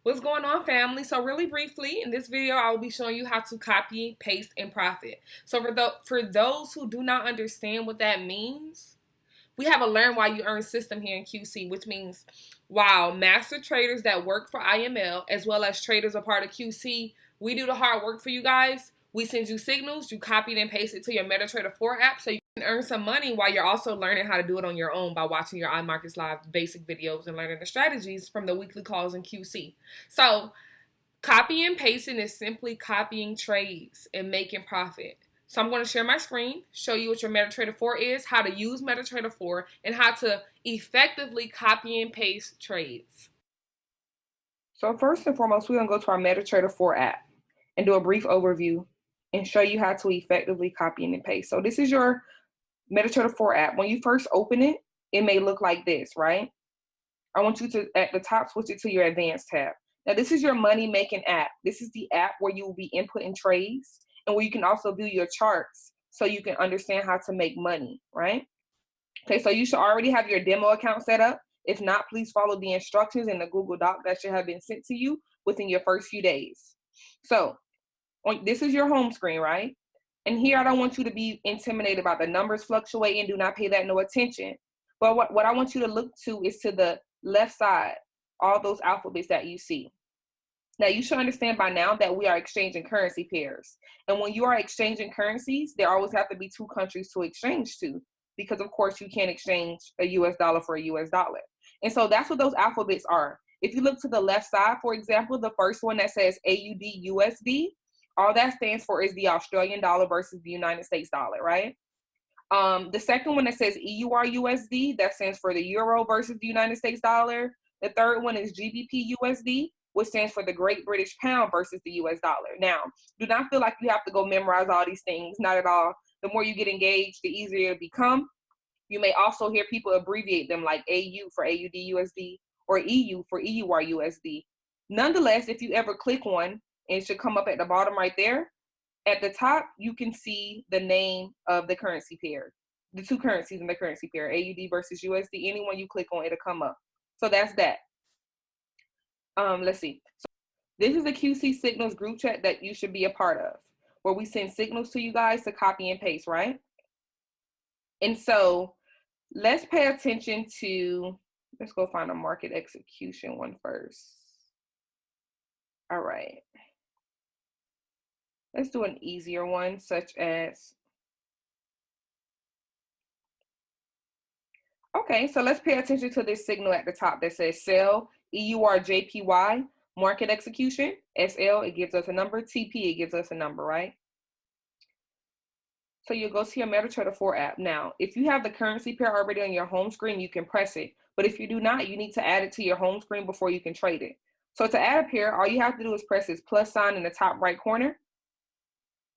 What's going on, family? So really briefly, in this video, I will be showing you how to copy, paste, and profit. So for those who do not understand what that means, we have a learn while you earn system here in QC, which means while master traders that work for IML, as well as traders a part of QC, we do the hard work for you guys. We send you signals, you copy it and paste it to your Metatrader4 app so you can earn some money while you're also learning how to do it on your own by watching your iMarkets Live basic videos and learning the strategies from the weekly calls in QC. So copy and pasting is simply copying trades and making profit. So I'm going to share my screen, show you what your Metatrader4 is, how to use Metatrader4, and how to effectively copy and paste trades. So first and foremost, we're going to go to our Metatrader4 app and do a brief overview and show you how to effectively copy and paste. So this is your Metatrader4 app. When you first open it, it may look like this, right? I want you to, at the top, switch it to your advanced tab. Now, this is your money-making app. This is the app where you will be inputting trades and where you can also view your charts so you can understand how to make money, right? Okay, so you should already have your demo account set up. If not, please follow the instructions in the Google Doc that should have been sent to you within your first few days. So this is your home screen, right? And here, I don't want you to be intimidated about the numbers fluctuating. Do not pay that no attention. But what I want you to look to is to the left side, all those alphabets that you see. Now, you should understand by now that we are exchanging currency pairs. And when you are exchanging currencies, there always have to be two countries to exchange to, because of course you can't exchange a US dollar for a US dollar. And so that's what those alphabets are. If you look to the left side, for example, the first one that says AUD USD, all that stands for is the Australian dollar versus the United States dollar, right? The second one that says EUR USD, that stands for the euro versus the United States dollar. The third one is GBP USD, which stands for the Great British Pound versus the US dollar. Now, do not feel like you have to go memorize all these things, not at all. The more you get engaged, the easier it become. You may also hear people abbreviate them like AU for AUD USD or EU for EUR USD. Nonetheless, if you ever click one, and it should come up at the bottom right there, at the top, you can see the name of the currency pair, the two currencies in the currency pair, AUD versus USD. Anyone you click on, it'll come up. So that's that. Let's see. So this is the QC Signals group chat that you should be a part of, where we send signals to you guys to copy and paste, right? And so let's pay attention to, let's go find a market execution one first. All right. Let's do an easier one, such as, okay, so let's pay attention to this signal at the top that says sell EURJPY, market execution. SL, it gives us a number. TP, it gives us a number, right? So you'll go to your Metatrader4 app. Now, if you have the currency pair already on your home screen, you can press it. But if you do not, you need to add it to your home screen before you can trade it. So to add a pair, all you have to do is press this plus sign in the top right corner.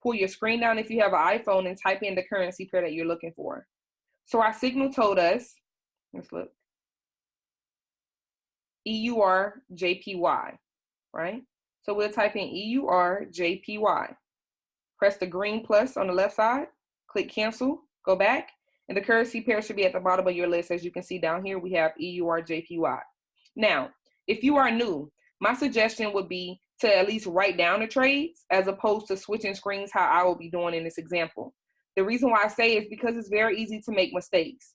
Pull your screen down if you have an iPhone and type in the currency pair that you're looking for. So our signal told us, let's look, EURJPY, right? So we'll type in EURJPY. Press the green plus on the left side, click cancel, go back, and the currency pair should be at the bottom of your list. As you can see down here, we have EURJPY. Now, if you are new, my suggestion would be to at least write down the trades as opposed to switching screens how I will be doing in this example. The reason why I say is because it's very easy to make mistakes.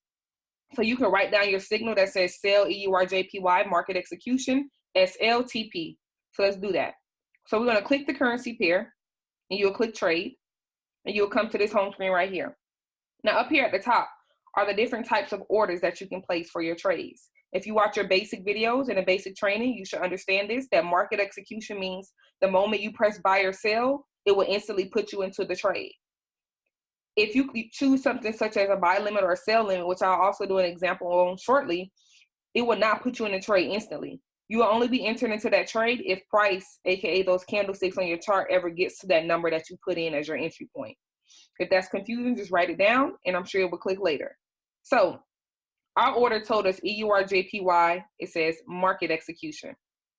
So you can write down your signal that says sell EURJPY, market execution, SLTP. So let's do that. So we're going to click the currency pair, and you'll click trade, and you'll come to this home screen right here. Now up here at the top are the different types of orders that you can place for your trades. If you watch your basic videos and a basic training, you should understand this, that market execution means the moment you press buy or sell, it will instantly put you into the trade. If you choose something such as a buy limit or a sell limit, which I'll also do an example on shortly, it will not put you in the trade instantly. You will only be entered into that trade if price, aka those candlesticks on your chart, ever gets to that number that you put in as your entry point. If that's confusing, just write it down, and I'm sure it will click later. So our order told us EURJPY, it says market execution.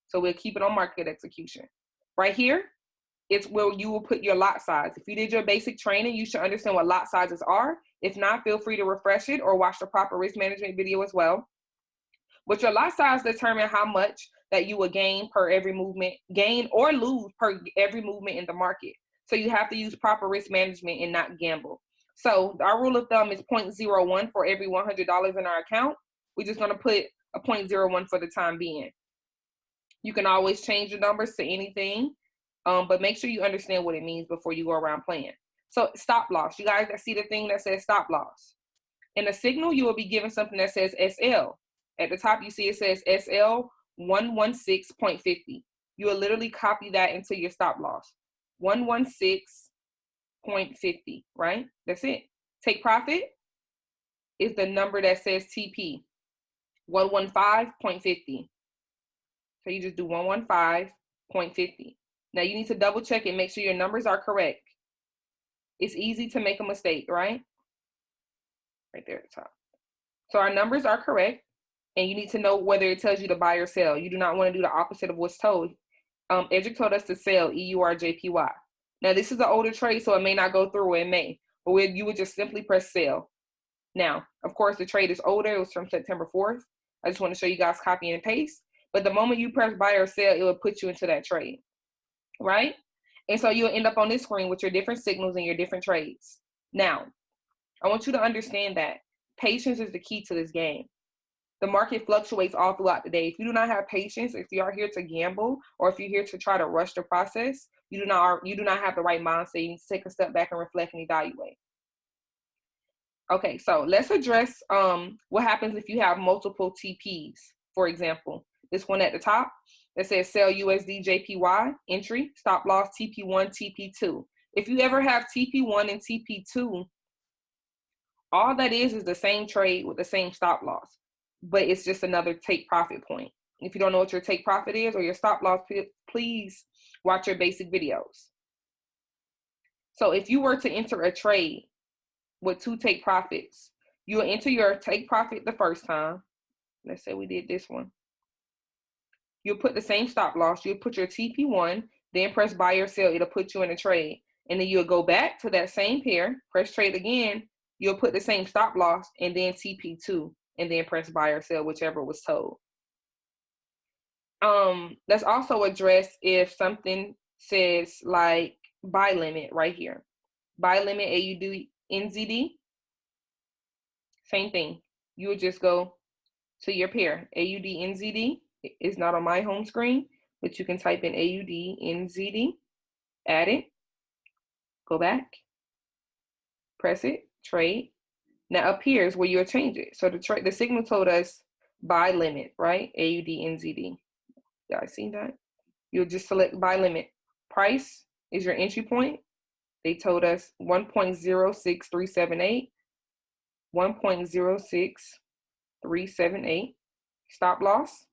So we'll keep it on market execution. Right here, it's where you will put your lot size. If you did your basic training, you should understand what lot sizes are. If not, feel free to refresh it or watch the proper risk management video as well. But your lot size determines how much that you would gain per every movement, gain or lose per every movement in the market. So you have to use proper risk management and not gamble. So our rule of thumb is 0.01 for every $100 in our account. We're just going to put a 0.01 for the time being. You can always change the numbers to anything, but make sure you understand what it means before you go around playing. So stop loss. You guys see the thing that says stop loss. In a signal, you will be given something that says SL. At the top, you see it says SL 116.50. You will literally copy that into your stop loss. 116.50, right? That's it. Take profit is the number that says TP, 115.50. So you just do 115.50. Now you need to double check and make sure your numbers are correct. It's easy to make a mistake, right? Right there at the top. So our numbers are correct, and you need to know whether it tells you to buy or sell. You do not want to do the opposite of what's told. Edric told us to sell EURJPY. Now this is an older trade, so it may not go through, or it may, but you would just simply press sell. Now, of course, the trade is older. It was from September 4th. I just want to show you guys copy and paste. But the moment you press buy or sell, it will put you into that trade, right? And so you'll end up on this screen with your different signals and your different trades. Now, I want you to understand that patience is the key to this game. The market fluctuates all throughout the day. If you do not have patience, if you are here to gamble, or if you're here to try to rush the process, you do not have the right mindset. You need to take a step back and reflect and evaluate. Okay, so let's address what happens if you have multiple TPs. For example, this one at the top that says sell USD JPY, entry, stop loss TP1, TP2. If you ever have TP1 and TP2, all that is the same trade with the same stop loss, but it's just another take profit point. If you don't know what your take profit is or your stop loss, please watch your basic videos. So if you were to enter a trade with 2 take profits, you will enter your take profit the first time. Let's say we did this one. You'll put the same stop loss. You'll put your TP1, then press buy or sell. It'll put you in a trade. And then you'll go back to that same pair, press trade again. You'll put the same stop loss and then TP2, and then press buy or sell, whichever was told. Let's also address if something says like buy limit right here. Buy limit AUD NZD. Same thing. You would just go to your pair. AUD NZD is not on my home screen, but you can type in AUD NZD, add it, go back, press it, trade. Now up here is where you'll change it. So the signal told us buy limit, right? AUD NZD. You guys see that? You'll just select buy limit. Price is your entry point. They told us 1.06378. 1.06378. Stop loss.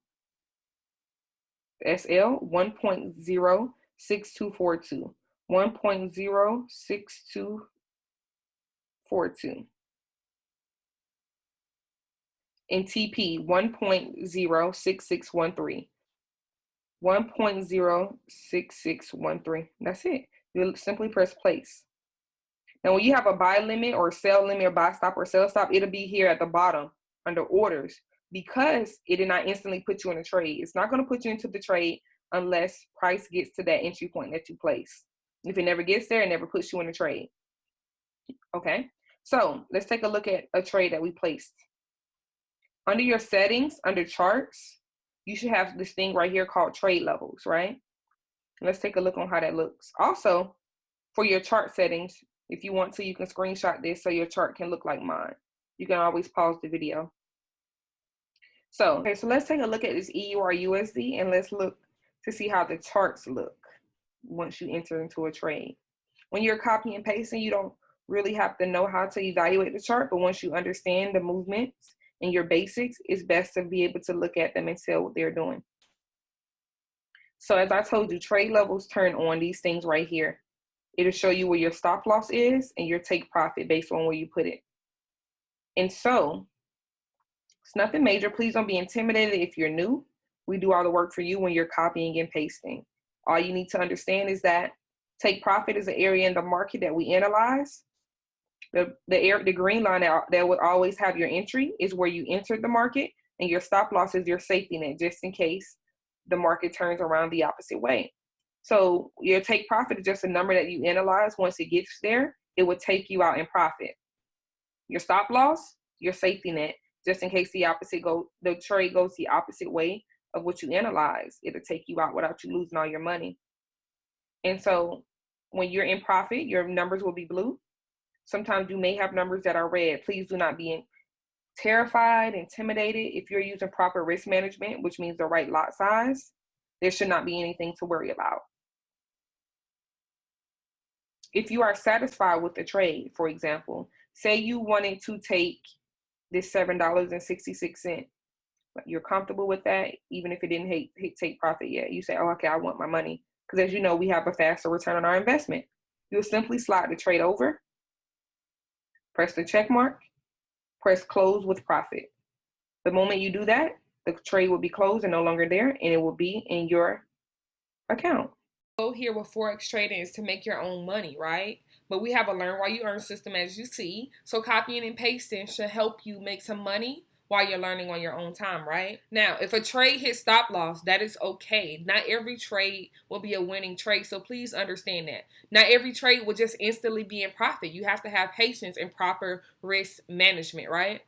SL 1.06242. 1.06242. And TP 1.06613. 1.06613. That's it. You'll simply press place. Now, when you have a buy limit or sell limit or buy stop or sell stop, it'll be here at the bottom under orders, because it did not instantly put you in a trade. It's not going to put you into the trade unless price gets to that entry point that you place. If it never gets there, it never puts you in a trade. Okay, so let's take a look at a trade that we placed. Under your settings, under charts, you should have this thing right here called trade levels, right? Let's take a look on how that looks. Also, for your chart settings, if you want to, you can screenshot this so your chart can look like mine. You can always pause the video. So let's take a look at this EURUSD, and let's look to see how the charts look once you enter into a trade. When you're copying and pasting, you don't really have to know how to evaluate the chart, but once you understand the movements and your basics, it's best to be able to look at them and tell what they're doing. So as I told you, trade levels turn on these things right here. It'll show you where your stop loss is and your take profit based on where you put it. And so it's nothing major. Please don't be intimidated if you're new. We do all the work for you when you're copying and pasting. All you need to understand is that take profit is an area in the market that we analyze. The green line that would always have your entry is where you entered the market, and your stop loss is your safety net, just in case the market turns around the opposite way. So your take profit is just a number that you analyze. Once it gets there, it will take you out in profit. Your stop loss, your safety net, just in case the trade goes the opposite way of what you analyze. It'll take you out without you losing all your money. And so when you're in profit, your numbers will be blue. Sometimes you may have numbers that are red. Please do not be terrified, intimidated. If you're using proper risk management, which means the right lot size, there should not be anything to worry about. If you are satisfied with the trade, for example, say you wanted to take this $7.66. You're comfortable with that, even if it didn't hit take profit yet. You say, oh, okay, I want my money. Because as you know, we have a faster return on our investment. You'll simply slide the trade over, press the check mark, press close with profit. The moment you do that, the trade will be closed and no longer there, and it will be in your account. Goal here with Forex trading is to make your own money, right? But we have a learn while you earn system, as you see. So copying and pasting should help you make some money while you're learning on your own time, right? Now, if a trade hits stop loss, that is okay. Not every trade will be a winning trade, so please understand that. Not every trade will just instantly be in profit. You have to have patience and proper risk management, right?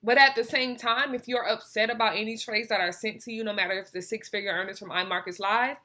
But at the same time, if you're upset about any trades that are sent to you, no matter if it's the six-figure earners from iMarkets Live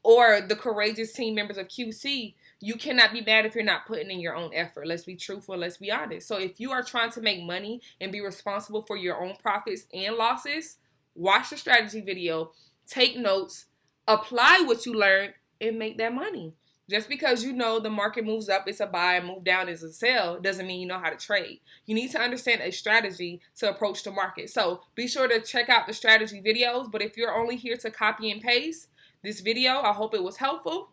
or the courageous team members of QC, you cannot be mad if you're not putting in your own effort. Let's be truthful. Let's be honest. So if you are trying to make money and be responsible for your own profits and losses, watch the strategy video, take notes, apply what you learned, and make that money. Just because you know the market moves up, it's a buy, and move down is a sell, doesn't mean you know how to trade. You need to understand a strategy to approach the market. So be sure to check out the strategy videos. But if you're only here to copy and paste this video, I hope it was helpful.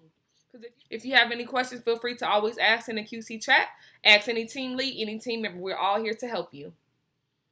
If you have any questions, feel free to always ask in the QC chat. Ask any team lead, any team member. We're all here to help you.